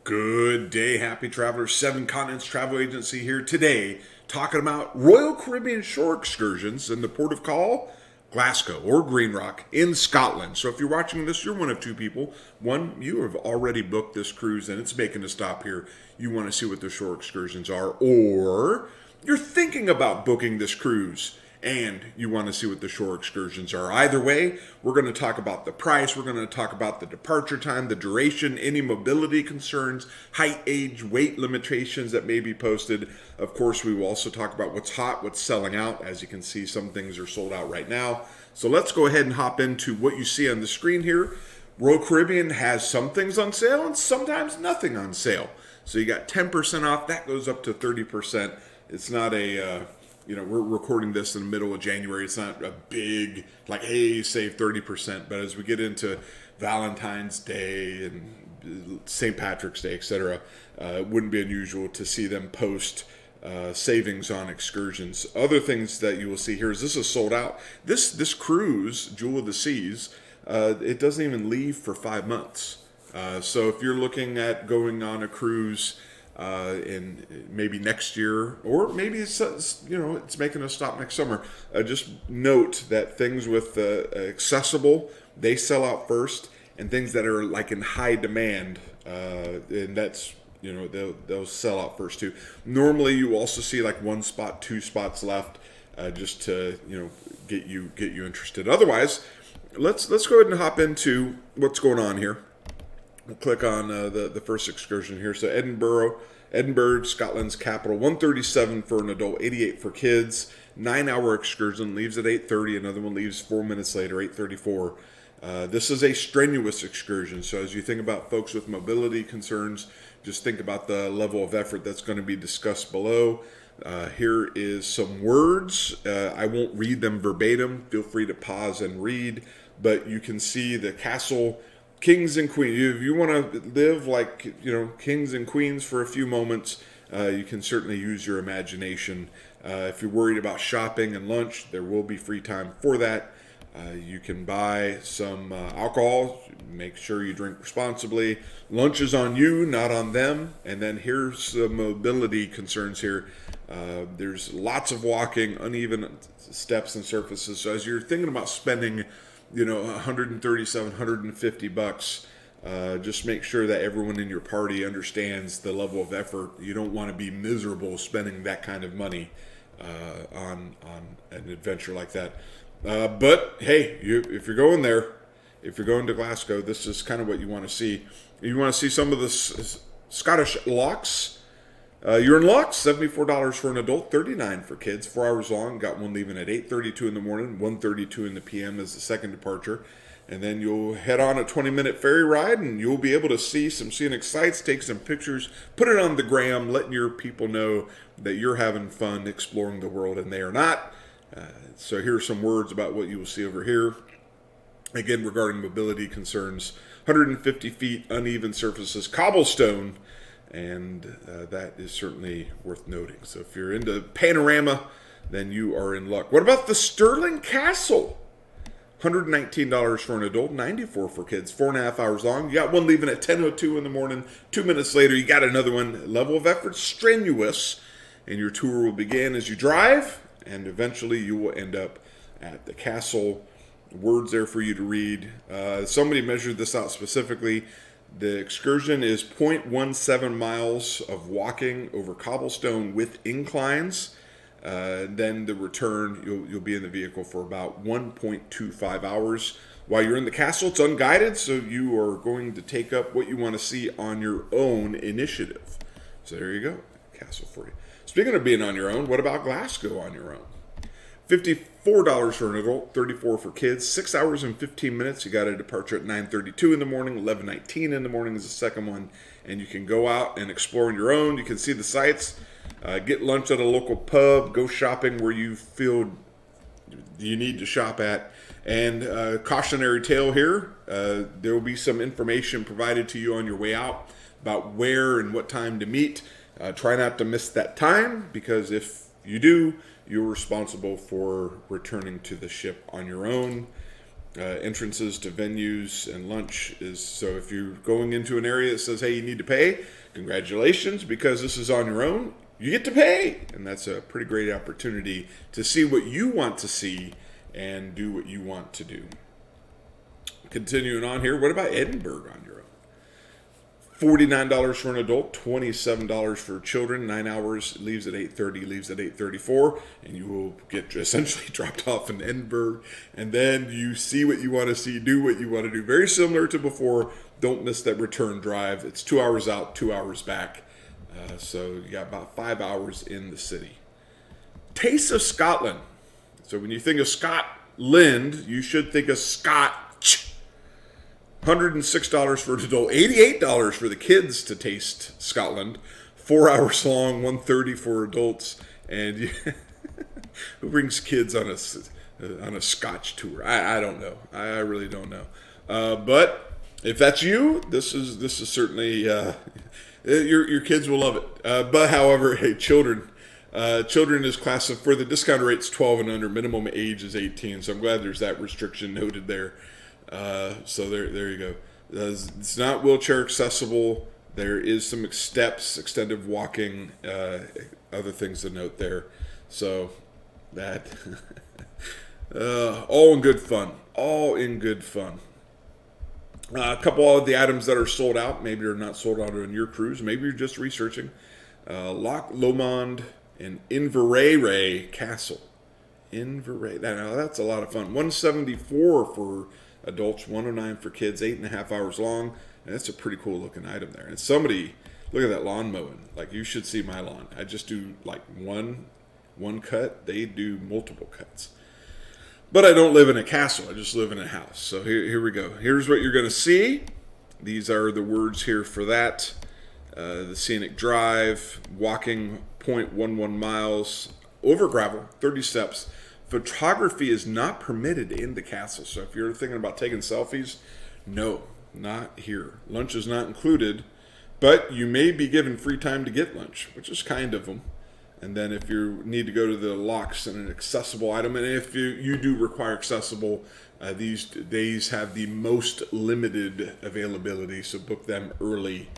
Good day, happy travelers. Seven Continents Travel Agency here today, talking about Royal Caribbean shore excursions in the port of call, Glasgow or Greenrock in Scotland. So if you're watching this, you're one of two people. One, you have already booked this cruise and it's making a stop here. You want to see what the shore excursions are, or you're thinking about booking this cruise and you want to see what the shore excursions are. Either way, we're going to talk about the price, we're going to talk about the departure time, the duration, any mobility concerns, height, age, weight limitations that may be posted. Of course, we will also talk about what's hot, what's selling out. As you can see, some things are sold out right now. So let's go ahead and hop into what you see on the screen here. Royal Caribbean has some things on sale and sometimes nothing on sale. So you got 10% off, that goes up to 30%. It's not a we're recording this in the middle of January. It's not a big, like, hey, save 30%. But as we get into Valentine's Day and St. Patrick's Day, etc., it wouldn't be unusual to see them post savings on excursions. Other things that you will see here is this is sold out. This cruise, Jewel of the Seas, it doesn't even leave for 5 months. So if you're looking at going on a cruise in maybe next year, or maybe it's making a stop next summer, just note that things with accessible, they sell out first, and things that are like in high demand, and that's they'll sell out first too. Normally you also see like 1 spot, 2 spots left, just to get you interested. Otherwise, let's go ahead and hop into what's going on here. We'll click on the first excursion here. So Edinburgh, Scotland's capital, $137 for an adult, $88 for kids. 9-hour excursion, leaves at 8:30. Another one leaves 4 minutes later, 8:34. This is a strenuous excursion. So as you think about folks with mobility concerns, just think about the level of effort that's going to be discussed below. Here is some words. I won't read them verbatim. Feel free to pause and read. But you can see the castle, kings and queens. If you want to live like kings and queens for a few moments, you can certainly use your imagination. If you're worried about shopping and lunch, there will be free time for that. You can buy some alcohol. Make sure you drink responsibly. Lunch is on you, not on them. And then here's the mobility concerns here. There's lots of walking, uneven steps and surfaces. So as you're thinking about spending $137, $150, just make sure that everyone in your party understands the level of effort. You don't want to be miserable spending that kind of money on an adventure like that. But hey, if you're going there, if you're going to Glasgow, this is kind of what you want to see. You want to see some of the Scottish locks. You're in Lux, $74 for an adult, $39 for kids, 4 hours long. Got one leaving at 8:32 in the morning, 1:32 in the PM is the second departure. And then you'll head on a 20-minute ferry ride, and you'll be able to see some scenic sights, take some pictures, put it on the gram, letting your people know that you're having fun exploring the world, and they are not. So here are some words about what you will see over here. Again, regarding mobility concerns, 150 feet, uneven surfaces, cobblestone, and that is certainly worth noting. So if you're into panorama, then you are in luck. What about the Stirling Castle? $119 for an adult, $94 for kids, 4.5 hours long. You got one leaving at 10:02 in the morning. 2 minutes later, you got another one. Level of effort, strenuous, and your tour will begin as you drive, and eventually you will end up at the castle. Words there for you to read. Somebody measured this out specifically. The excursion is 0.17 miles of walking over cobblestone with inclines. Then the return, you'll be in the vehicle for about 1.25 hours. While you're in the castle, it's unguided, so you are going to take up what you want to see on your own initiative. So there you go, castle for you. Speaking of being on your own, what about Glasgow on your own? $54 for an adult, $34 for kids, 6 hours and 15 minutes. You got a departure at 9:32 in the morning, 11:19 in the morning is the second one. And you can go out and explore on your own. You can see the sights, get lunch at a local pub, go shopping where you feel you need to shop at. And cautionary tale here, there will be some information provided to you on your way out about where and what time to meet. Try not to miss that time, because if you do, you're responsible for returning to the ship on your own. entrances to venues, and lunch is, so if you're going into an area that says, hey, you need to pay, congratulations, because this is on your own, you get to pay. And that's a pretty great opportunity to see what you want to see and do what you want to do. Continuing on here, what about Edinburgh on your own? $49 for an adult, $27 for children, 9 hours, leaves at 8:30, leaves at 8:34, and you will get essentially dropped off in Edinburgh, and then you see what you want to see, do what you want to do. Very similar to before. Don't miss that return drive. It's 2 hours out, 2 hours back, so you got about 5 hours in the city. Taste of Scotland. So when you think of Scotland, you should think of Scotch. $106 for an adult, $88 for the kids to taste Scotland. 4 hours long, $130 for adults. And who brings kids on a Scotch tour? I don't know. I really don't know. But if that's you, this is certainly your kids will love it. But however, hey, children is classified for the discount rate's 12 and under. Minimum age is 18. So I'm glad there's that restriction noted there. So there you go. It's not wheelchair accessible. There is some steps, extended walking, other things to note there. So that all in good fun. All in good fun. A couple of the items that are sold out. Maybe they're not sold out on your cruise. Maybe you're just researching. Loch Lomond and Inverary Castle. Inverary. Now that's a lot of fun. $174 for adults, $109 for kids, 8.5 hours long. And that's a pretty cool looking item there. And somebody, look at that lawn mowing. Like, you should see my lawn. I just do like one cut. They do multiple cuts. But I don't live in a castle. I just live in a house. So here we go. Here's what you're going to see. These are the words here for that. The scenic drive, walking 0.11 miles, over gravel, 30 steps. Photography is not permitted in the castle. So if you're thinking about taking selfies, no, not here. Lunch is not included, but you may be given free time to get lunch, which is kind of them. And then if you need to go to the locks and an accessible item, and if you do require accessible, these days have the most limited availability, so book them early.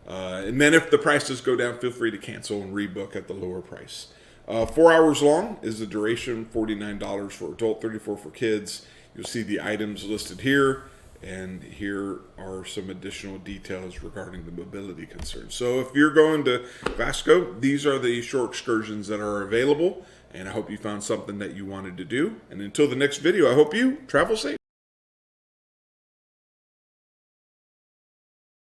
And then if the prices go down, feel free to cancel and rebook at the lower price. 4 hours long is the duration, $49 for adult, $34 for kids. You'll see the items listed here, and here are some additional details regarding the mobility concerns. So if you're going to Glasgow, these are the short excursions that are available, and I hope you found something that you wanted to do. And until the next video, I hope you travel safe.